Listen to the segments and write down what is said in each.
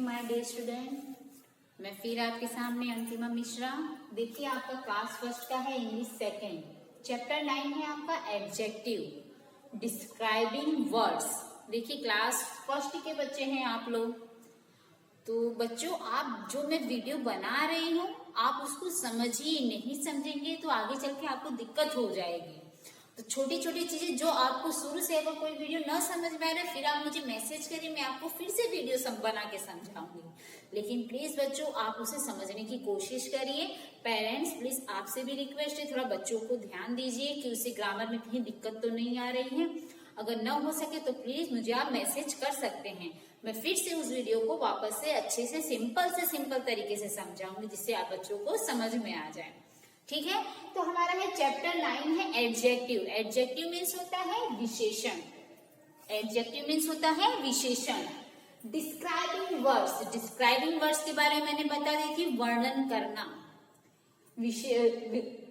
Evening my dear student. मैं फिर आपके सामने अंतिमा मिश्रा। देखिए आपका क्लास फर्स्ट का है इंग्लिश सेकेंड, चैप्टर 9 है आपका एडजेक्टिव डिस्क्राइबिंग वर्ड्स। देखिए क्लास फर्स्ट के बच्चे हैं आप लोग। तो बच्चों आप जो मैं वीडियो बना रही हूँ आप उसको समझिए, नहीं समझेंगे तो आगे चल के आपको दिक्कत हो जाएगी। तो छोटी छोटी चीजें जो आपको शुरू से अगर कोई वीडियो न समझ में आ रहा है फिर आप मुझे मैसेज करिए, मैं आपको फिर से वीडियो सब बना के समझाऊंगी। लेकिन प्लीज बच्चों आप उसे समझने की कोशिश करिए। पेरेंट्स प्लीज आपसे भी रिक्वेस्ट है, थोड़ा बच्चों को ध्यान दीजिए कि उसे ग्रामर में कहीं दिक्कत तो नहीं आ रही है। अगर न हो सके तो प्लीज मुझे आप मैसेज कर सकते हैं, मैं फिर से उस वीडियो को वापस से अच्छे से सिंपल तरीके से समझाऊंगी जिससे आप बच्चों को समझ में आ जाए। ठीक है, तो हमारा है चैप्टर 9 है एडजेक्टिव। एडजेक्टिव मीन्स होता है विशेषण। एडजेक्टिव मीन्स होता है विशेषण। डिस्क्राइबिंग वर्ड्स, डिस्क्राइबिंग वर्ड्स के बारे में मैंने बता दी थी, वर्णन करना।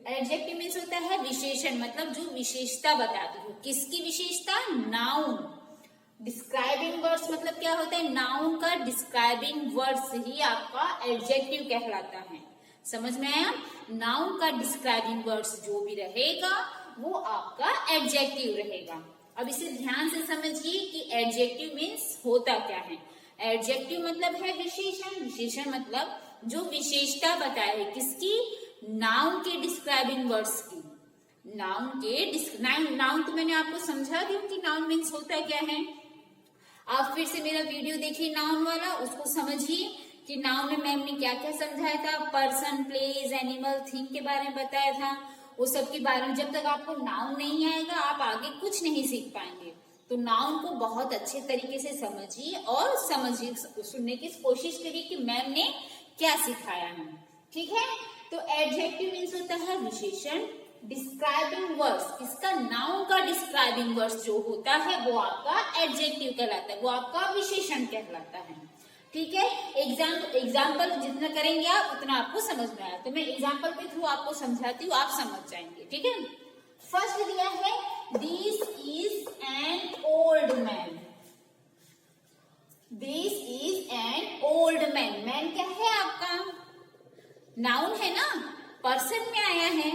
एडजेक्टिव मीन्स होता है विशेषण, मतलब जो विशेषता बताती हो। किसकी विशेषता? नाउन। डिस्क्राइबिंग वर्ड्स मतलब क्या होता है? नाउन का डिस्क्राइबिंग वर्ड्स ही आपका एडजेक्टिव कहलाता है। समझ में आया? नाउन का डिस्क्राइबिंग वर्ड्स जो भी रहेगा वो आपका एडजेक्टिव रहेगा। अब इसे ध्यान से समझिए कि एडजेक्टिव मीन्स होता क्या है। एडजेक्टिव मतलब है विशेषण। विशेषण मतलब जो विशेषता बताए, किसकी? नाउन के डिस्क्राइबिंग वर्ड्स की। नाउन तो मैंने आपको समझा दी कि नाउन मीन्स होता क्या है। आप फिर से मेरा वीडियो देखिए नाउन वाला, उसको समझिए कि नाउन में मैम ने क्या क्या समझाया था। पर्सन, प्लेस, एनिमल, थिंग के बारे में बताया था। वो सब के बारे में जब तक आपको नाउन नहीं आएगा आप आगे कुछ नहीं सीख पाएंगे। तो नाउन को बहुत अच्छे तरीके से समझिए और समझिए, सुनने की कोशिश करिए कि मैम ने क्या सिखाया है। ठीक है, तो एडजेक्टिव मीन्स होता है विशेषण। डिस्क्राइबिंग वर्ड्स, किसका? नाउन का डिस्क्राइबिंग वर्ड्स जो होता है वो आपका एडजेक्टिव कहलाता है, वो आपका विशेषण कहलाता है। ठीक है, एग्जाम्पल जितना करेंगे आप उतना आपको समझ में आया। तो मैं एग्जाम्पल के थ्रू आपको समझाती हूँ, आप समझ जाएंगे। ठीक है, फर्स्ट दिया है this is an old man. This is an old man. Man क्या है आपका? नाउन है ना, पर्सन में आया है।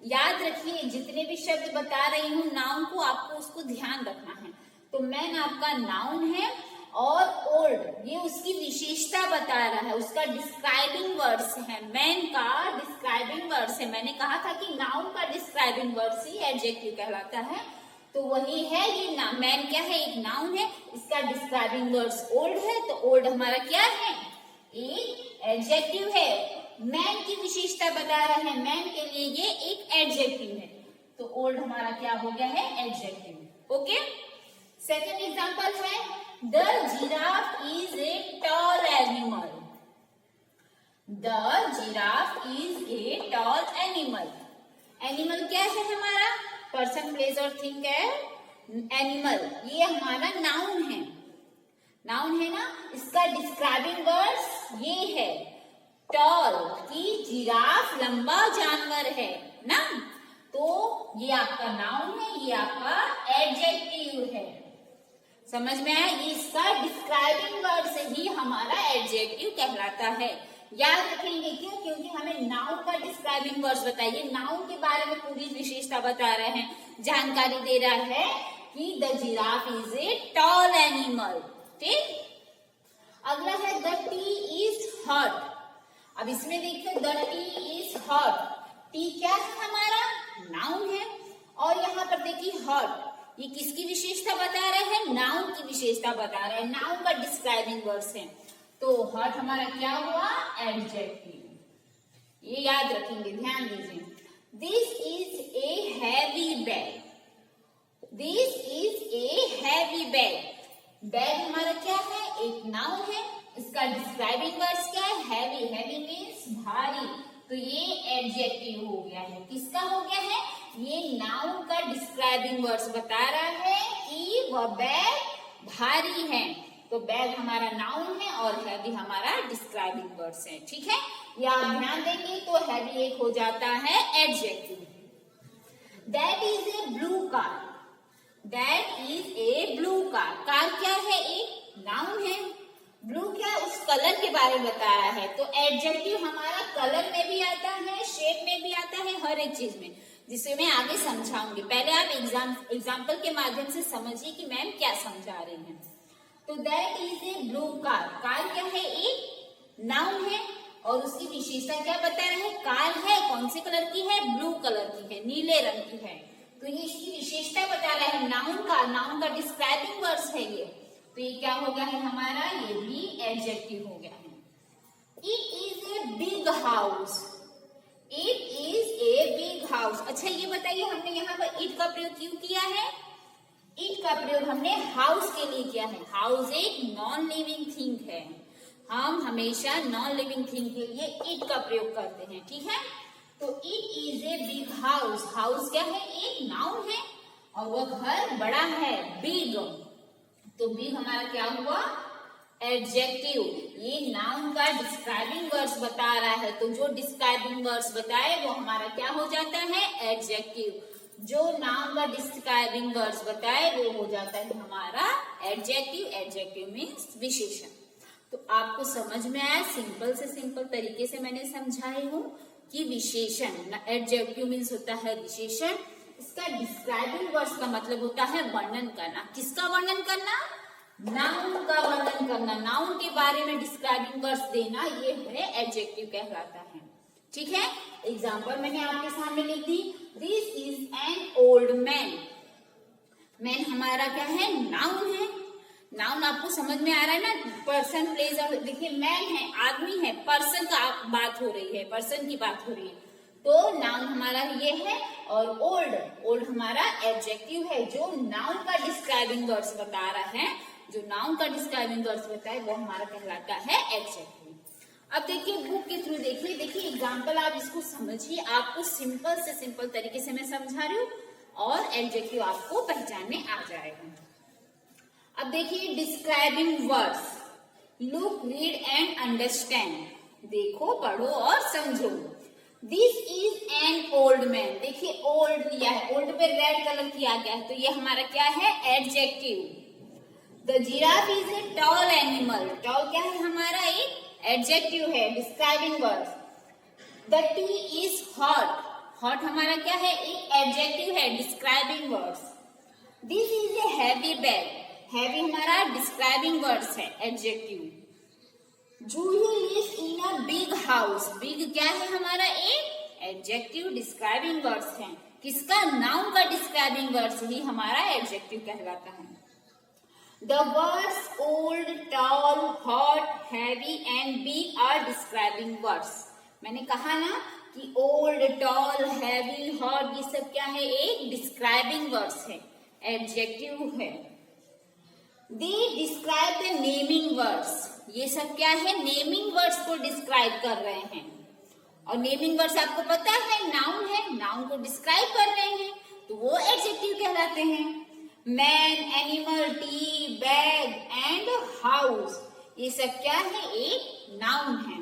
याद रखिए जितने भी शब्द बता रही हूँ नाउन को आपको उसको ध्यान रखना है। तो मैन आपका नाउन है और ओल्ड ये उसकी विशेषता बता रहा है, उसका डिस्क्राइबिंग वर्ड्स है। मैन का डिस्क्राइबिंग वर्ड्स है। मैंने कहा था कि नाउन का डिस्क्राइबिंग वर्ड्स ही एडजेक्टिव कहलाता है, तो वही है ये। मैन क्या है? एक नाउन है, इसका डिस्क्राइबिंग वर्ड्स ओल्ड है, तो ओल्ड हमारा क्या है? एक एडजेक्टिव है। मैन की विशेषता बता रहा है, मैन के लिए ये एक एडजेक्टिव है, तो ओल्ड हमारा क्या हो गया है? एडजेक्टिव। ओके, सेकेंड एग्जांपल है the giraffe is a tall animal. The giraffe is a tall animal. Animal क्या है हमारा? पर्सन, प्लेस और थिंग है। एनिमल ये हमारा नाउन है। नाउन है ना, इसका डिस्क्राइबिंग वर्ड्स ये है टॉल, की जिराफ लंबा जानवर है ना, तो ये आपका नाउन है, ये आपका एडजेक्टिव है। समझ में आया? ये इसका डिस्क्राइबिंग वर्ड से ही हमारा एडजेक्टिव कहलाता है। याद रखेंगे क्यों? क्योंकि हमें नाउन का डिस्क्राइबिंग वर्ड्स बताइए, नाउन के बारे में पूरी विशेषता बता रहे हैं, जानकारी दे रहा है कि the giraffe is a tall animal. ठीक, अगला है द टी इज हॉट। अब इसमें देखिए the tea is hot. T क्या है हमारा? नाउन है। और यहाँ पर देखिए हॉट, ये किसकी विशेषता बता रहा है? नाउन की विशेषता बता रहा है, नाउन का डिस्क्राइबिंग वर्ड्स है। तो हॉट हमारा क्या हुआ? एडजेक्टिव। ये याद रखेंगे, ध्यान दीजिए। This is a heavy bag. This is a heavy bag. Bag हमारा क्या है? एक नाउन है, इसका डिस्क्राइबिंग वर्ड्स क्या है? हैवी। हैवी मीन्स भारी, तो ये एडजेक्टिव हो गया है। किसका हो गया है? ये नाउन का डिस्क्राइबिंग वर्ड्स बता रहा है कि वह बैग भारी है, तो बैग हमारा नाउन है और हैवी हमारा डिस्क्राइबिंग वर्ड्स है। ठीक है, ये आप ध्यान देंगे तो हैवी एक हो जाता है adjective. That is a blue car. That is a blue car. Car क्या है? एक नाउन है। ब्लू क्या? उस कलर के बारे में बताया है। तो एडजेक्टिव हमारा कलर में भी आता है, शेप में भी आता है, हर एक चीज में, जिसे मैं आगे समझाऊंगी। पहले आप एग्जाम्पल के माध्यम से समझिए कि मैम क्या समझा रही हैं। तो that is a blue car. Car क्या है? एक नाउन है और उसकी विशेषता क्या बता रहे हैं? कार है, कौन से कलर की है? ब्लू कलर की है, नीले रंग की है। तो ये इसकी विशेषता बता रहा है, नाउन का डिस्क्राइबिंग वर्ड्स है ये। तो ये क्या हो गया है हमारा? ये भी एडजेक्टिव हो गया है। It is a big house. It is a big house. अच्छा ये बताइए, हमने यहाँ पर इट का प्रयोग क्यों किया है? इट का प्रयोग हमने हाउस के लिए किया है। हाउस एक नॉन लिविंग थिंग है, हम हमेशा नॉन लिविंग थिंग के लिए इट का प्रयोग करते हैं, ठीक है। तो it is a big house. House क्या है? एक नाउन है और वो घर बड़ा है, बिग। तो बिग हमारा क्या हुआ? एडजेक्टिव। ये नाउन का डिस्क्राइबिंग वर्ड्स बता रहा है, तो जो डिस्क्राइबिंग वर्ड्स बताए वो हमारा क्या हो जाता है? एडजेक्टिव। जो नाउन का डिस्क्राइबिंग वर्ड्स बताए वो हो जाता है हमारा एडजेक्टिव। एडजेक्टिव मीन्स विशेषण। तो आपको समझ में आया? सिंपल से सिंपल तरीके से मैंने समझाई हूँ कि विशेषण, एडजेक्टिव मीन्स होता है विशेषण। इसका डिस्क्राइबिंग वर्ड्स का मतलब होता है वर्णन करना। किसका वर्णन करना? नाउन का वर्णन करना। नाउन के बारे में डिस्क्राइबिंग वर्ड्स देना, ये है एडजेक्टिव कहलाता है, ठीक है। एग्जाम्पल मैंने आपके सामने लिख दी। This is an old man. Man हमारा क्या है? नाउन है। नाउन आपको समझ में आ रहा है ना? पर्सन, प्लेस और देखिए मैन है, आदमी है, पर्सन का बात हो रही है, पर्सन की बात हो रही है। तो नाउन हमारा ये है और ओल्ड हमारा एडजेक्टिव है, जो नाउन का डिस्क्राइबिंग वर्ड्स बता रहा है। जो नाउन का डिस्क्राइबिंग वर्ड्स बताए वो हमारा कहलाता है एडजेक्टिव। अब देखिए बुक के थ्रू देखिए एग्जाम्पल, आप इसको समझिए। आपको सिंपल से सिंपल तरीके से मैं समझा रही हूँ और एडजेक्टिव आपको पहचान में आ जाएगा। अब देखिए describing words, look, read and understand. देखो, पढ़ो और समझो। This is an old man. देखिए ओल्ड लिया है, ओल्ड पे रेड कलर किया गया है, तो ये हमारा क्या है? Adjective. The giraffe is a tall animal. Tall क्या है हमारा? एक एडजेक्टिव है, describing words. The tea is hot. Hot हमारा क्या है? एक एडजेक्टिव है, describing words. This is a heavy bag. Heavy हमारा डिस्क्राइबिंग वर्ड्स है, adjective. Juhi lives in a big house. Big क्या है हमारा? एक एडजेक्टिव, डिस्क्राइबिंग वर्ड्स है। किसका? नाउन का डिस्क्राइबिंग वर्ड्स ही हमारा एडजेक्टिव कहलाता है। The words old, tall, hot, heavy and big are describing words. मैंने कहा ना कि old, tall, heavy, hot ये सब क्या है? एक describing words है, adjective है। They describe the naming words. ये सब क्या है? naming words को describe कर रहे हैं। और naming words आपको पता है noun है, noun को describe कर रहे हैं, तो वो adjective कहलाते हैं। Man, animal, tea, bag and house, ये सब क्या है? एक नाउन है।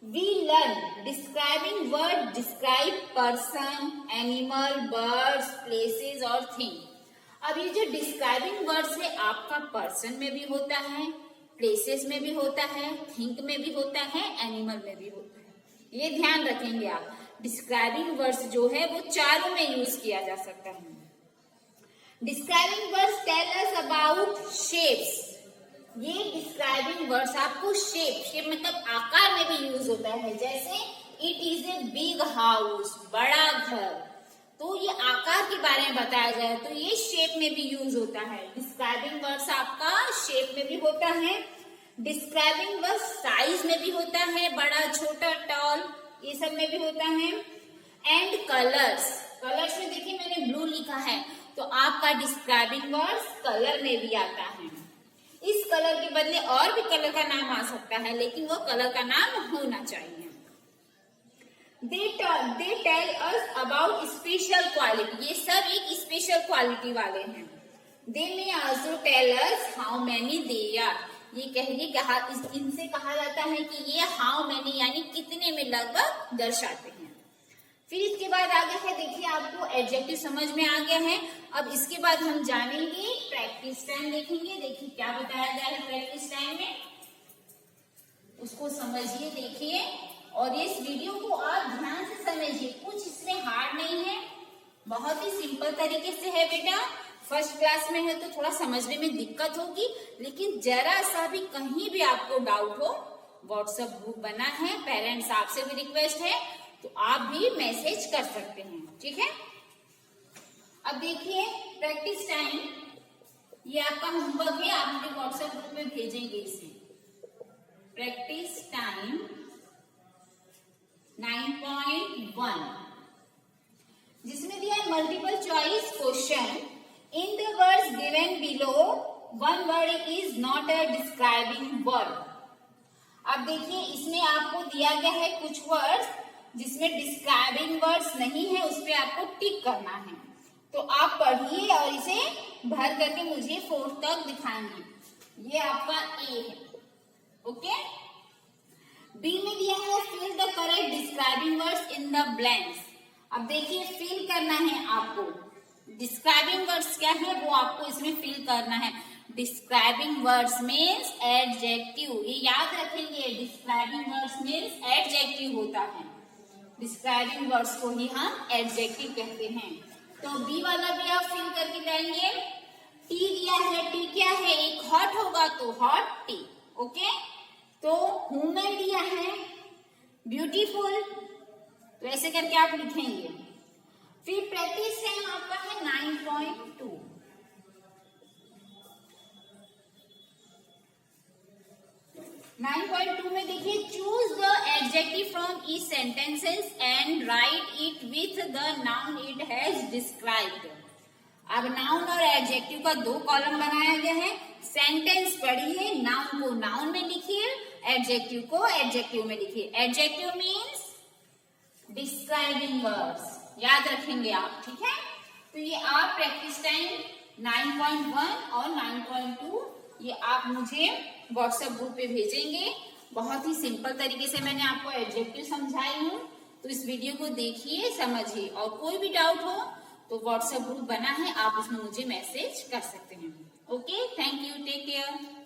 We learn describing word describe person, animal, birds, places और थिंग। अब ये जो डिस्क्राइबिंग वर्ड्स है आपका पर्सन में भी होता है, प्लेसेस में भी होता है, थिंक में भी होता है, एनिमल में भी होता है। ये ध्यान रखेंगे आप। डिस्क्राइबिंग वर्ड्स जो है वो चारों में यूज किया जा सकता है। Describing words tell us about shapes. ये डिस्क्राइबिंग वर्ड्स आपको शेप मतलब आकार में भी यूज होता है। जैसे it is a big house, बड़ा घर, तो ये आकार के बारे में बताया जाए तो ये शेप में भी यूज होता है। डिस्क्राइबिंग वर्ड्स आपका शेप में भी होता है। डिस्क्राइबिंग वर्ड्स साइज में भी होता है, बड़ा, छोटा, टॉल, ये सब में भी होता है। एंड कलर्स में देखिए मैंने ब्लू लिखा है, तो आपका डिस्क्राइबिंग वर्ड्स कलर में भी आता है। इस कलर के बदले और भी कलर का नाम आ सकता है, लेकिन वो कलर का नाम होना चाहिए। They tell us about special quality. ये सब एक स्पेशल क्वालिटी वाले हैं। They may also tell us how many they are. ये इनसे कहा जाता है कि ये how many यानी कितने में लगभग दर्शाते हैं। फिर इसके बाद आगे है, देखिए आपको एडजेक्टिव समझ में आ गया है। अब इसके बाद हम जानेंगे प्रैक्टिस टाइम देखेंगे। देखिए क्या बताया गया है प्रैक्टिस टाइम में। उसको समझिए, देखिए और इस वीडियो को आप ध्यान से समझिए। कुछ इसमें हार्ड नहीं है, बहुत ही सिंपल तरीके से है बेटा। फर्स्ट क्लास में है तो थोड़ा समझने में दिक्कत होगी, लेकिन जरा सा भी कहीं भी आपको डाउट हो, व्हाट्सएप ग्रुप बना है, पेरेंट्स आपसे भी रिक्वेस्ट है तो आप भी मैसेज कर सकते हैं, ठीक है। अब देखिए प्रैक्टिस टाइम, ये आपका होमवर्क है, आप मुझे व्हाट्सएप ग्रुप में भेजेंगे इसे। प्रैक्टिस टाइम 9.1, जिसमें दिया है multiple choice question. In the words given below, one word is not a describing word. अब देखिए इसमें आपको दिया गया है कुछ वर्ड्स जिसमें डिस्क्राइबिंग वर्ड्स नहीं है, उस पर आपको टिक करना है। तो आप पढ़िए और इसे भर करके मुझे 4 तक दिखाएंगे। ये आपका ए है, ओके। बी में दिया है fill the correct describing words in the blanks. अब देखिए फिल करना है आपको, डिस्क्राइबिंग वर्ड्स क्या है वो आपको इसमें फिल करना है। डिस्क्राइबिंग वर्ड्स मीन्स एडजेक्टिव, ये याद रखेंगे, डिस्क्राइबिंग वर्ड्स मीन्स एडजेक्टिव होता है। डिस्क्राइबिंग वर्ड्स को ही हम एडजेक्टिव कहते हैं। तो बी वाला भी आप फिल करके जाएंगे। टी दिया है, टी क्या है, एक हॉट होगा तो हॉट टी, ओके। तो वुमेन दिया है ब्यूटीफुल, तो ऐसे करके आप लिखेंगे। फिर प्रैक्टिस टाइम आपका है 9.2। 9.2 में देखिए choose the adjective from each sentences and right it with the noun it has described. अब नाउन और एडजेक्टिव का 2 कॉलम बनाया गया है। सेंटेंस पढ़िए, नाउन को नाउन में लिखिए, एडजेक्टिव को एडजेक्टिव में लिखिए। एडजेक्टिव मीन्स डिस्क्राइबिंग वर्ड्स, याद रखेंगे आप, ठीक है। तो ये आप प्रैक्टिस टाइम 9.1 और 9.2 ये आप मुझे व्हाट्सएप ग्रुप पे भेजेंगे। बहुत ही सिंपल तरीके से मैंने आपको एडजेक्टिव समझाई हूँ, तो इस वीडियो को देखिए, समझिए और कोई भी डाउट हो तो व्हाट्सएप ग्रुप बना है, आप उसमें मुझे मैसेज कर सकते हैं। Okay, thank you, take care.